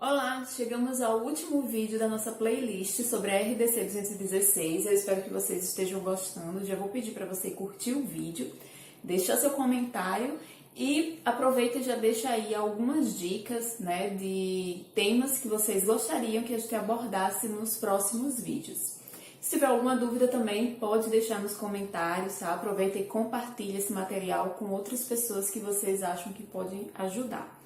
Olá, chegamos ao último vídeo da nossa playlist sobre a RDC 216. Eu espero que vocês estejam gostando. Já vou pedir para você curtir o vídeo, deixar seu comentário e aproveita e já deixa aí algumas dicas, de temas que vocês gostariam que a gente abordasse nos próximos vídeos. Se tiver alguma dúvida também, pode deixar nos comentários, tá? Aproveita e compartilha esse material com outras pessoas que vocês acham que podem ajudar.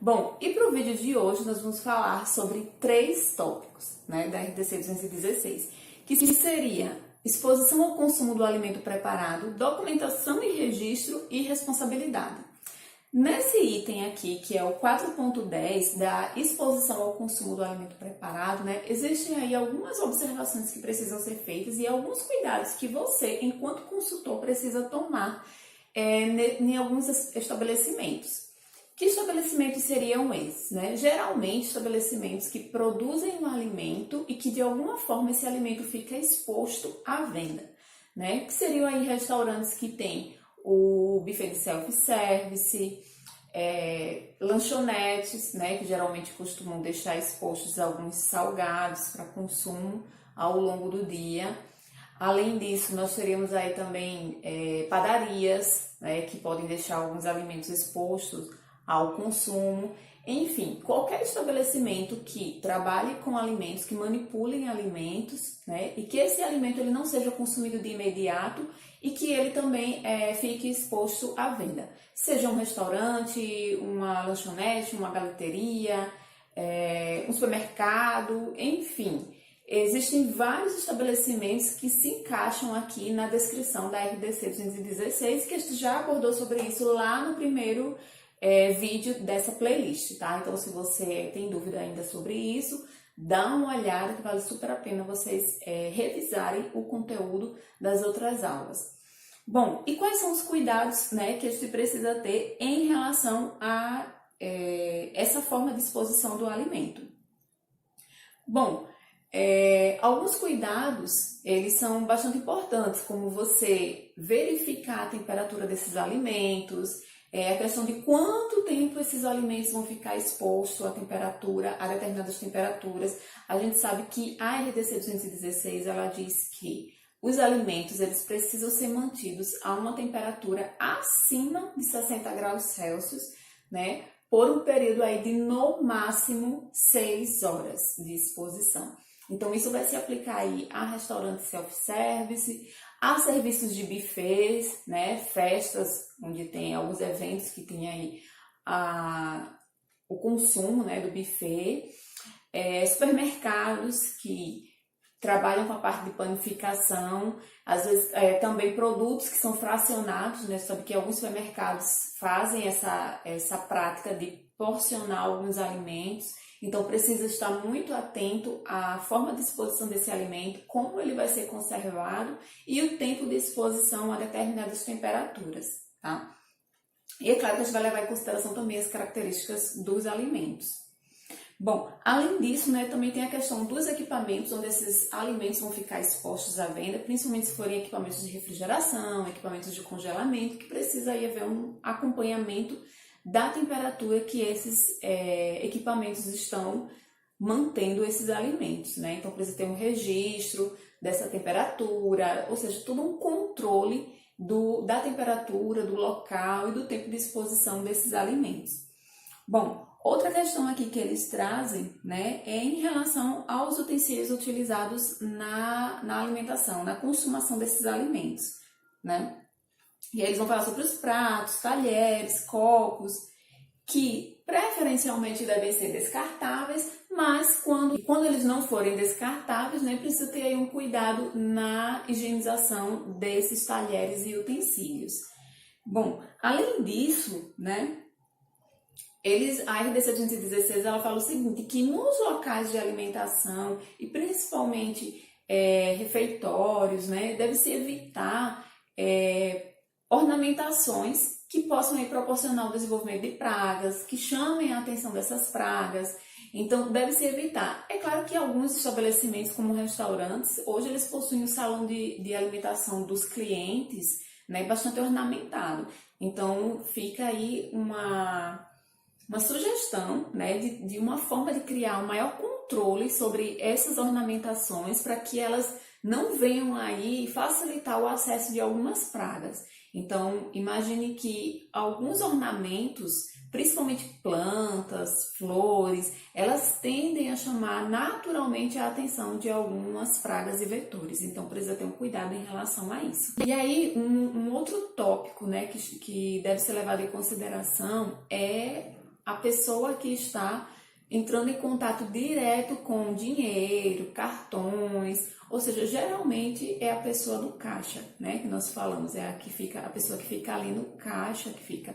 Bom, e para o vídeo de hoje nós vamos falar sobre 3 tópicos, da RDC 216, que seria exposição ao consumo do alimento preparado, documentação e registro e responsabilidade. Nesse item aqui, que é o 4.10 da exposição ao consumo do alimento preparado, existem aí algumas observações que precisam ser feitas e alguns cuidados que você, enquanto consultor, precisa tomar em alguns estabelecimentos. Que estabelecimentos seriam esses? Geralmente, estabelecimentos que produzem um alimento e que, de alguma forma, esse alimento fica exposto à venda. Que seriam aí restaurantes que têm o buffet de self-service, lanchonetes, que geralmente costumam deixar expostos alguns salgados para consumo ao longo do dia. Além disso, nós teríamos aí também padarias, que podem deixar alguns alimentos expostos ao consumo. Enfim, qualquer estabelecimento que trabalhe com alimentos, que manipulem alimentos, e que esse alimento ele não seja consumido de imediato e que ele também fique exposto à venda. Seja um restaurante, uma lanchonete, uma galeteria, um supermercado, enfim. Existem vários estabelecimentos que se encaixam aqui na descrição da RDC 216, que a gente já abordou sobre isso lá no primeiro vídeo dessa playlist, tá? Então, se você tem dúvida ainda sobre isso, dá uma olhada que vale super a pena vocês revisarem o conteúdo das outras aulas. Bom, e quais são os cuidados, que a gente precisa ter em relação a essa forma de exposição do alimento? Bom, alguns cuidados, eles são bastante importantes, como você verificar a temperatura desses alimentos, a questão de quanto tempo esses alimentos vão ficar expostos a determinadas temperaturas. A gente sabe que a RDC 216, ela diz que os alimentos, eles precisam ser mantidos a uma temperatura acima de 60 graus Celsius, por um período aí de no máximo 6 horas de exposição. Então, isso vai se aplicar aí a restaurantes self-service, a serviços de buffets, festas, onde tem alguns eventos que tem aí o consumo, do buffet, supermercados que trabalham com a parte de panificação, às vezes também produtos que são fracionados, sabe que alguns supermercados fazem essa prática de porcionar alguns alimentos. Então, precisa estar muito atento à forma de exposição desse alimento, como ele vai ser conservado e o tempo de exposição a determinadas temperaturas, tá? E é claro que a gente vai levar em consideração também as características dos alimentos. Bom, além disso, também tem a questão dos equipamentos, onde esses alimentos vão ficar expostos à venda, principalmente se forem equipamentos de refrigeração, equipamentos de congelamento, que precisa aí haver um acompanhamento da temperatura que esses equipamentos estão mantendo esses alimentos, Então, precisa ter um registro dessa temperatura, ou seja, todo um controle da temperatura, do local e do tempo de exposição desses alimentos. Bom, outra questão aqui que eles trazem, é em relação aos utensílios utilizados na alimentação, na consumação desses alimentos, E aí eles vão falar sobre os pratos, talheres, copos, que preferencialmente devem ser descartáveis, mas quando eles não forem descartáveis, precisa ter aí um cuidado na higienização desses talheres e utensílios. Bom, além disso, a RDC 216 ela fala o seguinte, que nos locais de alimentação e principalmente refeitórios, deve-se evitar ornamentações que possam aí proporcionar o desenvolvimento de pragas, que chamem a atenção dessas pragas. Então, deve-se evitar. É claro que alguns estabelecimentos, como restaurantes, hoje eles possuem um salão de alimentação dos clientes, bastante ornamentado. Então, fica aí uma uma sugestão, né, de uma forma de criar um maior controle sobre essas ornamentações para que elas não venham aí facilitar o acesso de algumas pragas. Então, imagine que alguns ornamentos, principalmente plantas, flores, elas tendem a chamar naturalmente a atenção de algumas pragas e vetores. Então, precisa ter um cuidado em relação a isso. E aí, um outro tópico, né, que deve ser levado em consideração é a pessoa que está entrando em contato direto com dinheiro, cartões, ou seja, geralmente é a pessoa do caixa, né, que nós falamos, é a pessoa que fica ali no caixa, que fica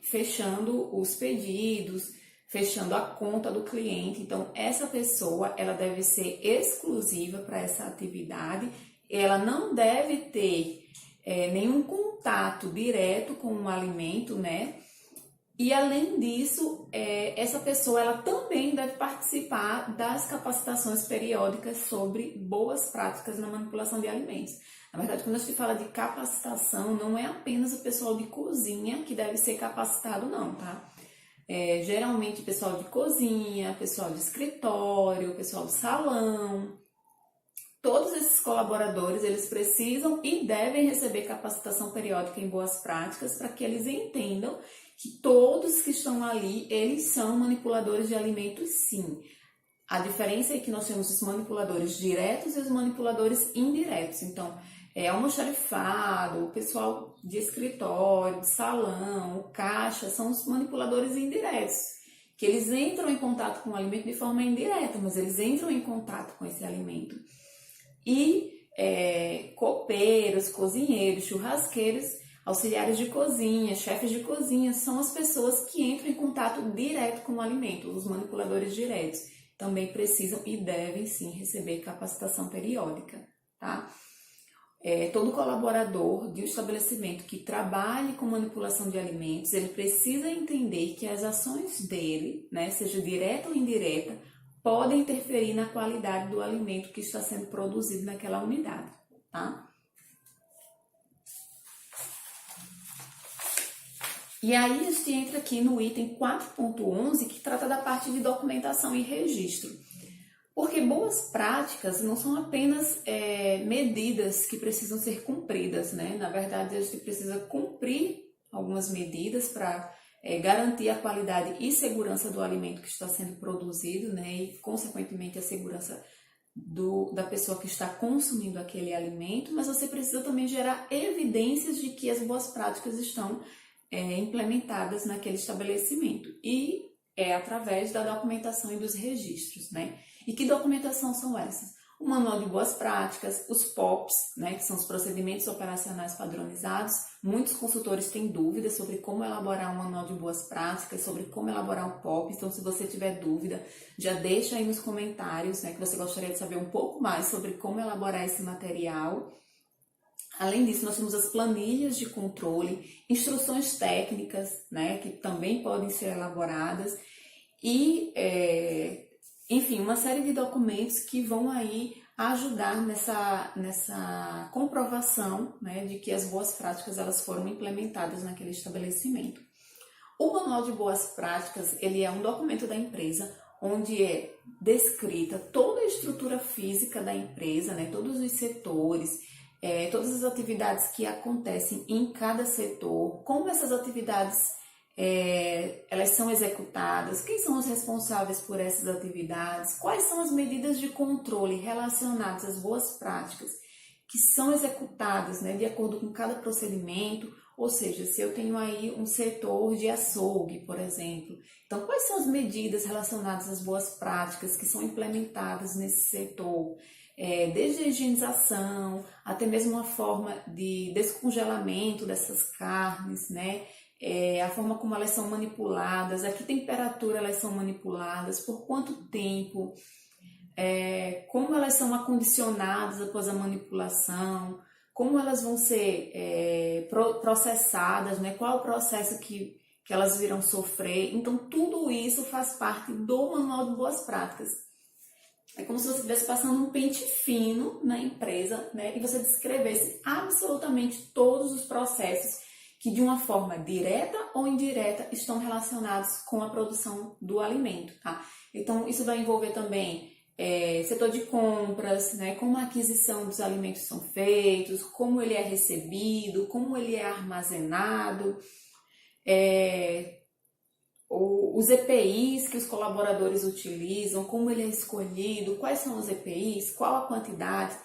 fechando os pedidos, fechando a conta do cliente. Então, essa pessoa, ela deve ser exclusiva para essa atividade, ela não deve ter nenhum contato direto com o alimento, né? E além disso, essa pessoa ela também deve participar das capacitações periódicas sobre boas práticas na manipulação de alimentos. Na verdade, quando a gente fala de capacitação, não é apenas o pessoal de cozinha que deve ser capacitado, não, tá? Geralmente, pessoal de cozinha, pessoal de escritório, pessoal de salão, todos esses colaboradores, eles precisam e devem receber capacitação periódica em boas práticas para que eles entendam que todos que estão ali, eles são manipuladores de alimentos, sim. A diferença é que nós temos os manipuladores diretos e os manipuladores indiretos. Então, almoxarifado, o pessoal de escritório, de salão, o caixa, são os manipuladores indiretos, que eles entram em contato com o alimento de forma indireta, mas eles entram em contato com esse alimento. E copeiros, cozinheiros, churrasqueiros, auxiliares de cozinha, chefes de cozinha, são as pessoas que entram em contato direto com o alimento, os manipuladores diretos. Também precisam e devem sim receber capacitação periódica, tá? Todo colaborador de um estabelecimento que trabalhe com manipulação de alimentos, ele precisa entender que as ações dele, né, seja direta ou indireta, podem interferir na qualidade do alimento que está sendo produzido naquela unidade, tá? E aí a gente entra aqui no item 4.11, que trata da parte de documentação e registro. Porque boas práticas não são apenas medidas que precisam ser cumpridas, né? Na verdade, a gente precisa cumprir algumas medidas para garantir a qualidade e segurança do alimento que está sendo produzido, né? E, consequentemente, a segurança da pessoa que está consumindo aquele alimento, mas você precisa também gerar evidências de que as boas práticas estão implementadas naquele estabelecimento. E é através da documentação e dos registros, né? E que documentação são essas? O Manual de Boas Práticas, os POPs, né, que são os Procedimentos Operacionais Padronizados. Muitos consultores têm dúvidas sobre como elaborar um Manual de Boas Práticas, sobre como elaborar um POP. Então, se você tiver dúvida, já deixa aí nos comentários, né, que você gostaria de saber um pouco mais sobre como elaborar esse material. Além disso, nós temos as planilhas de controle, instruções técnicas, né, que também podem ser elaboradas e, enfim, uma série de documentos que vão aí ajudar nessa comprovação, né, de que as boas práticas elas foram implementadas naquele estabelecimento. O Manual de Boas Práticas, ele é um documento da empresa onde é descrita toda a estrutura física da empresa, né, todos os setores, todas as atividades que acontecem em cada setor, como essas atividades elas são executadas, quem são os responsáveis por essas atividades, quais são as medidas de controle relacionadas às boas práticas que são executadas, né, de acordo com cada procedimento. Ou seja, se eu tenho aí um setor de açougue, por exemplo, então quais são as medidas relacionadas às boas práticas que são implementadas nesse setor? Desde a higienização, até mesmo uma forma de descongelamento dessas carnes, né? A forma como elas são manipuladas, a que temperatura elas são manipuladas, por quanto tempo, como elas são acondicionadas após a manipulação, como elas vão ser processadas, né? Qual o processo que elas virão sofrer. Então, tudo isso faz parte do Manual de Boas Práticas. É como se você estivesse passando um pente fino na empresa, né? E você descrevesse absolutamente todos os processos que de uma forma direta ou indireta estão relacionados com a produção do alimento, tá? Então, isso vai envolver também setor de compras, né? Como a aquisição dos alimentos são feitos, como ele é recebido, como ele é armazenado, os EPIs que os colaboradores utilizam, como ele é escolhido, quais são os EPIs, qual a quantidade,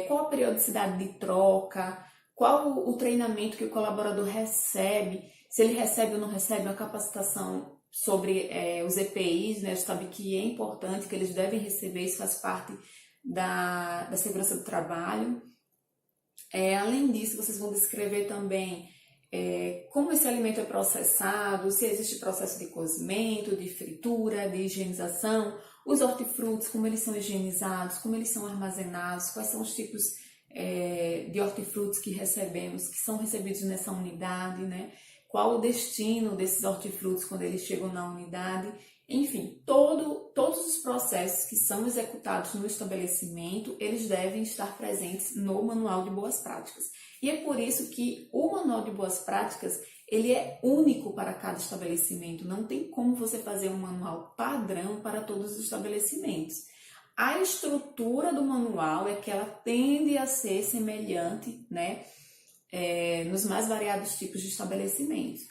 qual a periodicidade de troca, qual o treinamento que o colaborador recebe, se ele recebe ou não recebe uma capacitação sobre os EPIs, né? Sabe que é importante, que eles devem receber, isso faz parte da segurança do trabalho. Além disso, vocês vão descrever também como esse alimento é processado, se existe processo de cozimento, de fritura, de higienização, os hortifrutos, como eles são higienizados, como eles são armazenados, quais são os tipos de hortifrutos que recebemos, que são recebidos nessa unidade, né? Qual o destino desses hortifrutos quando eles chegam na unidade. Enfim, todos os processos que são executados no estabelecimento, eles devem estar presentes no Manual de Boas Práticas. E é por isso que o Manual de Boas Práticas, ele é único para cada estabelecimento. Não tem como você fazer um manual padrão para todos os estabelecimentos. A estrutura do manual é que ela tende a ser semelhante, né, nos mais variados tipos de estabelecimentos.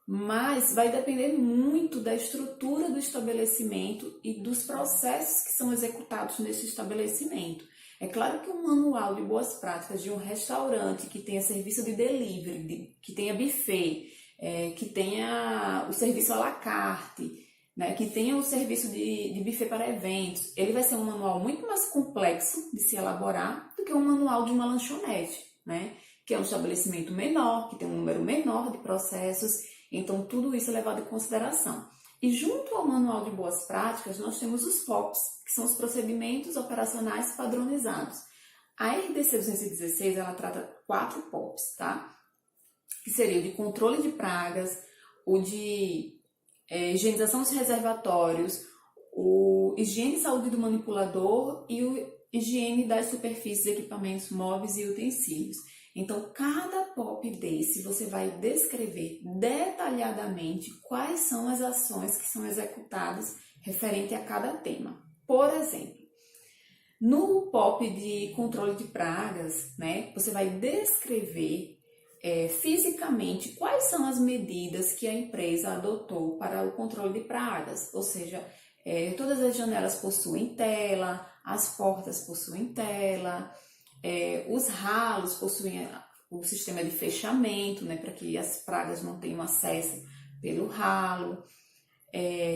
Mas vai depender muito da estrutura do estabelecimento e dos processos que são executados nesse estabelecimento. É claro que um manual de boas práticas de um restaurante que tenha serviço de delivery, que tenha buffet, que tenha o serviço à la carte, né, que tenha o serviço de buffet para eventos, ele vai ser um manual muito mais complexo de se elaborar do que um manual de uma lanchonete, né, que é um estabelecimento menor, que tem um número menor de processos. Então, tudo isso é levado em consideração. E junto ao Manual de Boas Práticas, nós temos os POPs, que são os procedimentos operacionais padronizados. A RDC 216, ela trata 4 POPs, tá? Que seria o de controle de pragas, o de higienização dos reservatórios, o higiene e saúde do manipulador e o higiene das superfícies, equipamentos móveis e utensílios. Então, cada POP desse, você vai descrever detalhadamente quais são as ações que são executadas referente a cada tema. Por exemplo, no POP de controle de pragas, né, você vai descrever fisicamente quais são as medidas que a empresa adotou para o controle de pragas, ou seja, todas as janelas possuem tela, as portas possuem tela, os ralos possuem o sistema de fechamento, né, para que as pragas não tenham acesso pelo ralo.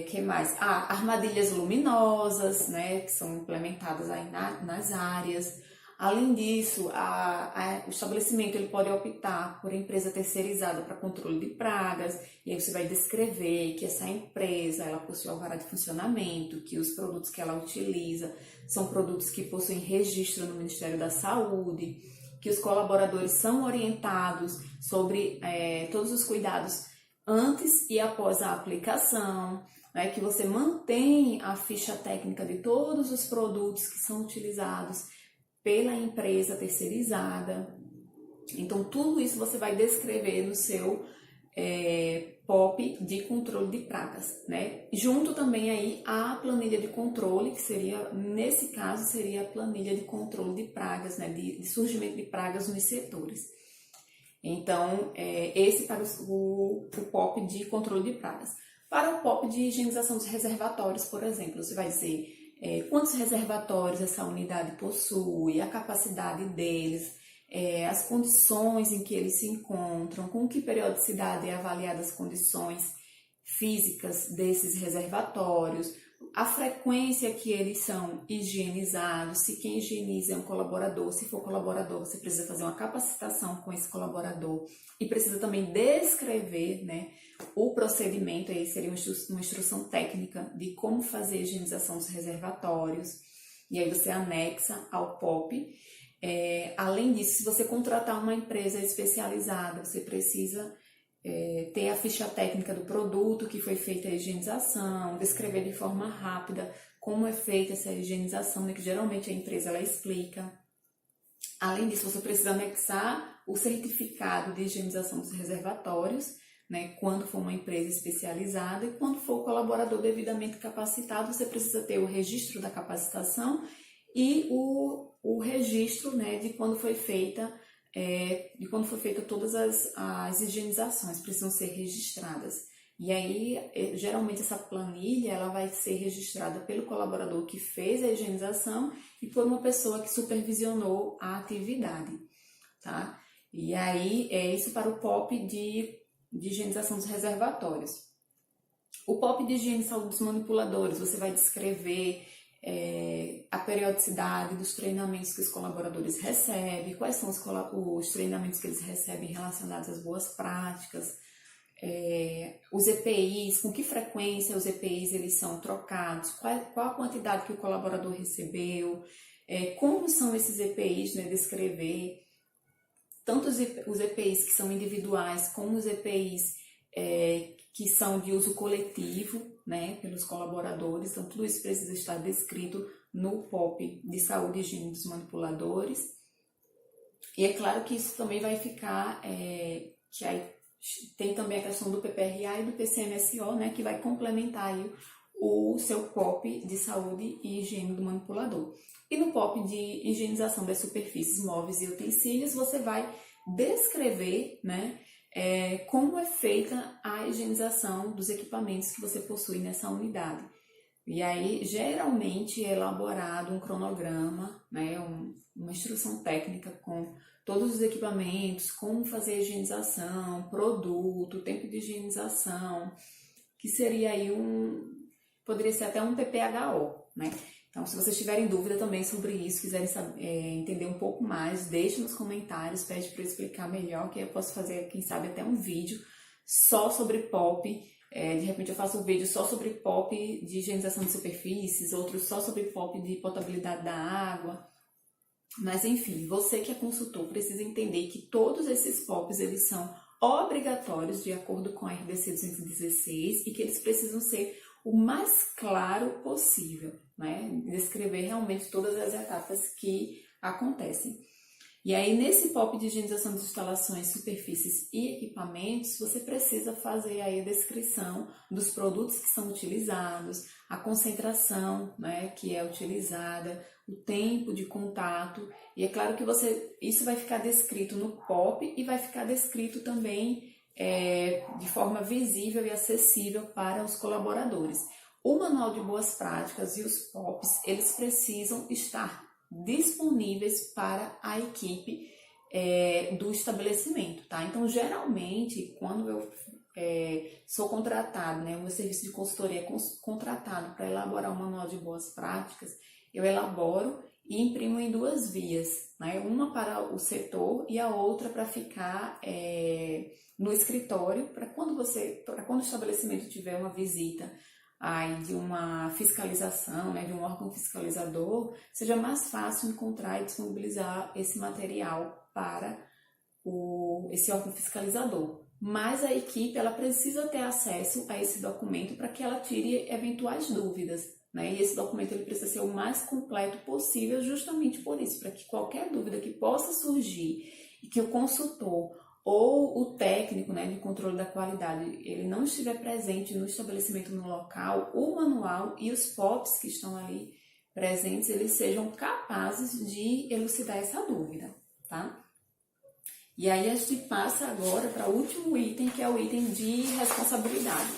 Que mais? Armadilhas luminosas, né, que são implementadas aí nas áreas. Além disso, o estabelecimento ele pode optar por empresa terceirizada para controle de pragas, e aí você vai descrever que essa empresa ela possui alvará de funcionamento, que os produtos que ela utiliza são produtos que possuem registro no Ministério da Saúde, que os colaboradores são orientados sobre todos os cuidados antes e após a aplicação, né, que você mantém a ficha técnica de todos os produtos que são utilizados pela empresa terceirizada. Então, tudo isso você vai descrever no seu POP de controle de pragas, né? Junto também aí a planilha de controle, que seria, nesse caso, seria a planilha de controle de pragas, né? De surgimento de pragas nos setores. Então, esse para o POP de controle de pragas. Para o POP de higienização dos reservatórios, por exemplo, você vai dizer quantos reservatórios essa unidade possui, a capacidade deles, as condições em que eles se encontram, com que periodicidade é avaliada as condições físicas desses reservatórios, a frequência que eles são higienizados, se quem higieniza é um colaborador, se for colaborador, você precisa fazer uma capacitação com esse colaborador e precisa também descrever, né, o procedimento, aí seria uma instrução técnica de como fazer a higienização dos reservatórios, e aí você anexa ao POP. Além disso, se você contratar uma empresa especializada, você precisa ter a ficha técnica do produto que foi feita a higienização, descrever de forma rápida como é feita essa higienização, né, que geralmente a empresa ela explica. Além disso, você precisa anexar o certificado de higienização dos reservatórios, né, quando for uma empresa especializada, e quando for o colaborador devidamente capacitado, você precisa ter o registro da capacitação e o registro, né, de quando foi feita todas as higienizações, precisam ser registradas. E aí, geralmente essa planilha ela vai ser registrada pelo colaborador que fez a higienização e por uma pessoa que supervisionou a atividade, tá? E aí, é isso para o POP de higienização dos reservatórios. O POP de higiene e saúde dos manipuladores, você vai descrever a periodicidade dos treinamentos que os colaboradores recebem, quais são os treinamentos que eles recebem relacionados às boas práticas, os EPIs, com que frequência os EPIs eles são trocados, qual a quantidade que o colaborador recebeu, como são esses EPIs, né, descrever tanto os EPIs que são individuais, como os EPIs que são de uso coletivo, né, pelos colaboradores. Então, tudo isso precisa estar descrito no POP de saúde e higiene dos manipuladores. E é claro que isso também vai ficar, que aí tem também a questão do PPRA e do PCMSO, né, que vai complementar aí o seu POP de saúde e higiene do manipulador. E no POP de higienização das superfícies móveis e utensílios, você vai descrever, né, como é feita a higienização dos equipamentos que você possui nessa unidade. E aí, geralmente, é elaborado um cronograma, né, uma instrução técnica com todos os equipamentos, como fazer a higienização, produto, tempo de higienização, que seria aí poderia ser até um PPHO, né? Então, se vocês tiverem dúvida também sobre isso, quiserem entender um pouco mais, deixe nos comentários, pede para eu explicar melhor, que eu posso fazer, quem sabe, até um vídeo só sobre POP. De repente eu faço um vídeo só sobre POP de higienização de superfícies, outro só sobre POP de potabilidade da água. Mas enfim, você que é consultor precisa entender que todos esses POPs eles são obrigatórios de acordo com a RDC 216 e que eles precisam ser o mais claro possível, né? Descrever realmente todas as etapas que acontecem. E aí, nesse POP de higienização de instalações, superfícies e equipamentos, você precisa fazer aí a descrição dos produtos que são utilizados, a concentração, né, que é utilizada, o tempo de contato. E é claro que isso vai ficar descrito no POP e vai ficar descrito também de forma visível e acessível para os colaboradores. O Manual de Boas Práticas e os POPs, eles precisam estar disponíveis para a equipe do estabelecimento, tá? Então, geralmente, quando eu sou contratado, né, o meu serviço de consultoria é contratado para elaborar um manual de boas práticas, eu elaboro e imprimo em duas vias, né? Uma para o setor e a outra para ficar no escritório, para quando o estabelecimento tiver uma visita aí de uma fiscalização, né, de um órgão fiscalizador, seja mais fácil encontrar e disponibilizar esse material para esse órgão fiscalizador. Mas a equipe ela precisa ter acesso a esse documento para que ela tire eventuais dúvidas, né? E esse documento ele precisa ser o mais completo possível justamente por isso, para que qualquer dúvida que possa surgir e que o consultor ou o técnico, né, de controle da qualidade, ele não estiver presente no estabelecimento no local, o manual e os POPs que estão ali presentes, eles sejam capazes de elucidar essa dúvida, tá? E aí a gente passa agora para o último item, que é o item de responsabilidade.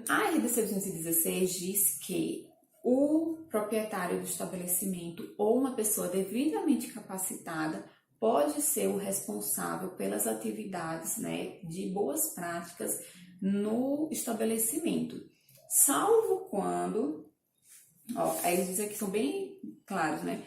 A RDC 216 diz que o proprietário do estabelecimento ou uma pessoa devidamente capacitada pode ser o responsável pelas atividades, né, de boas práticas no estabelecimento, salvo quando, aí eles dizem que são bem claros, né,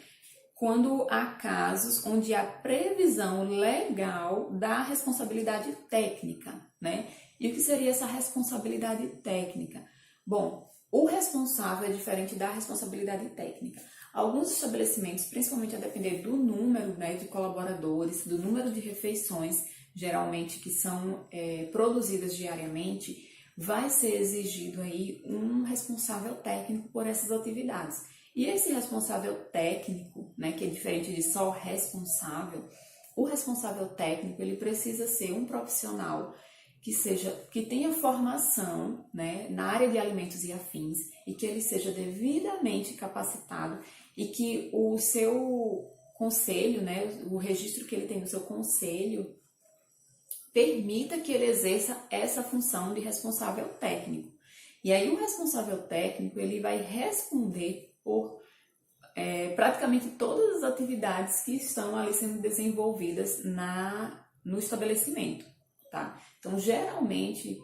quando há casos onde há previsão legal da responsabilidade técnica, né? E o que seria essa responsabilidade técnica? Bom, o responsável é diferente da responsabilidade técnica. Alguns estabelecimentos, principalmente a depender do número, né, de colaboradores, do número de refeições, geralmente que são produzidas diariamente, vai ser exigido aí um responsável técnico por essas atividades. E esse responsável técnico, né, que é diferente de só responsável, o responsável técnico, ele precisa ser um profissional que tenha formação, né, na área de alimentos e afins, e que ele seja devidamente capacitado e que o seu conselho, né, o registro que ele tem no seu conselho, permita que ele exerça essa função de responsável técnico. E aí o responsável técnico, ele vai responder por praticamente todas as atividades que estão ali sendo desenvolvidas no estabelecimento, tá? Então, geralmente,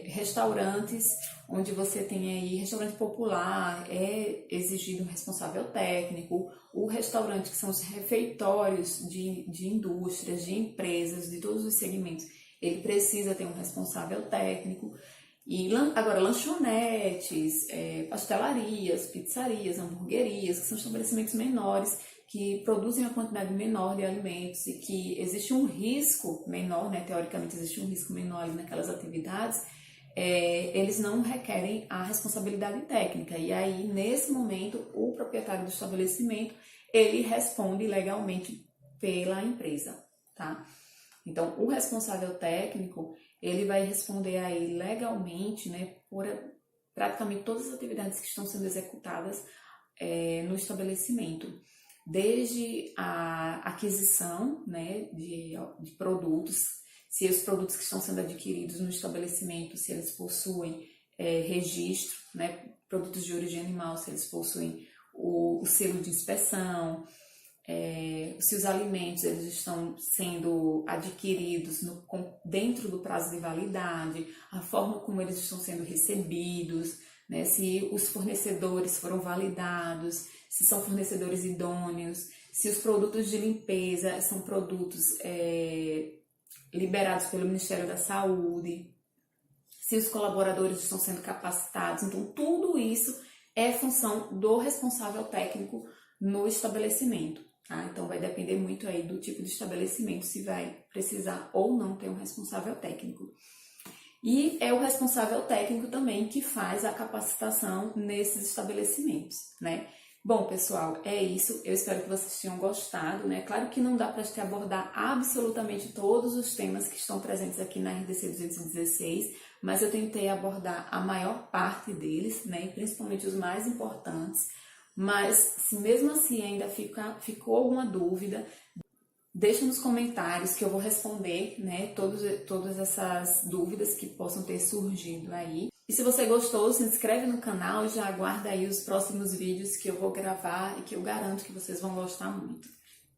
restaurantes onde você tem aí, restaurante popular, é exigido um responsável técnico, o restaurante que são os refeitórios de indústrias, de empresas, de todos os segmentos, ele precisa ter um responsável técnico. E agora, lanchonetes, pastelarias, pizzarias, hamburguerias, que são estabelecimentos menores, que produzem uma quantidade menor de alimentos e que existe um risco menor, né? Teoricamente existe um risco menor ali naquelas atividades, eles não requerem a responsabilidade técnica. E aí, nesse momento, o proprietário do estabelecimento, ele responde legalmente pela empresa, tá? Então, o responsável técnico, ele vai responder aí legalmente, né, por praticamente todas as atividades que estão sendo executadas no estabelecimento. Desde a aquisição, né, de produtos, se os produtos que estão sendo adquiridos no estabelecimento, se eles possuem registro, né, produtos de origem animal, se eles possuem o selo de inspeção, se os alimentos eles estão sendo adquiridos dentro do prazo de validade, a forma como eles estão sendo recebidos, né, se os fornecedores foram validados, se são fornecedores idôneos, se os produtos de limpeza são produtos liberados pelo Ministério da Saúde, se os colaboradores estão sendo capacitados. Então, tudo isso é função do responsável técnico no estabelecimento. Tá? Então, vai depender muito aí do tipo de estabelecimento, se vai precisar ou não ter um responsável técnico. E é o responsável técnico também que faz a capacitação nesses estabelecimentos, né? Bom, pessoal, é isso. Eu espero que vocês tenham gostado, né? Claro que não dá para te abordar absolutamente todos os temas que estão presentes aqui na RDC 216, mas eu tentei abordar a maior parte deles, né? Principalmente os mais importantes. Mas, se mesmo assim ainda ficou alguma dúvida, deixa nos comentários que eu vou responder, né, todas essas dúvidas que possam ter surgido aí. E se você gostou, se inscreve no canal e já aguarda aí os próximos vídeos que eu vou gravar e que eu garanto que vocês vão gostar muito.